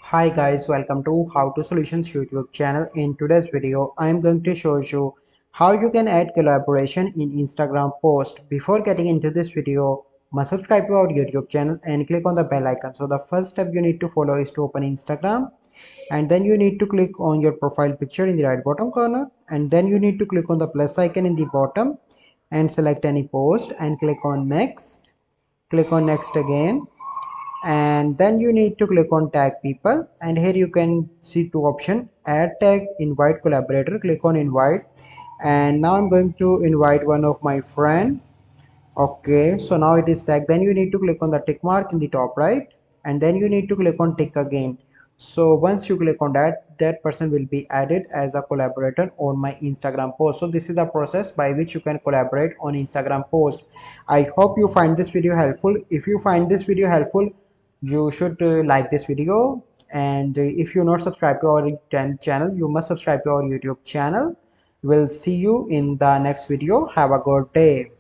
Hi guys, welcome to How to Solutions YouTube channel. In today's video, I am going to show you how you can add collaboration in Instagram post. Before getting into this video, must subscribe to our YouTube channel and click on the bell icon. So the first step you need to follow is to open Instagram, and then you need to click on your profile picture in the right bottom corner, and then you need to click on the plus icon in the bottom and select any post and click on next. Click on next again, and then you need to click on tag people, and here you can see two options: add tag, invite collaborator. Click on invite, and now I'm going to invite one of my friend. Okay, so now it is tagged. Then you need to click on the tick mark in the top right, and then you need to click on tick again. So once you click on that person will be added as a collaborator on my Instagram post. So this is the process by which you can collaborate on Instagram post. I hope you find this video helpful. If you find this video helpful, you should like this video, and if you're not subscribed to our channel, you must subscribe to our YouTube channel. We'll see you in the next video. Have a good day.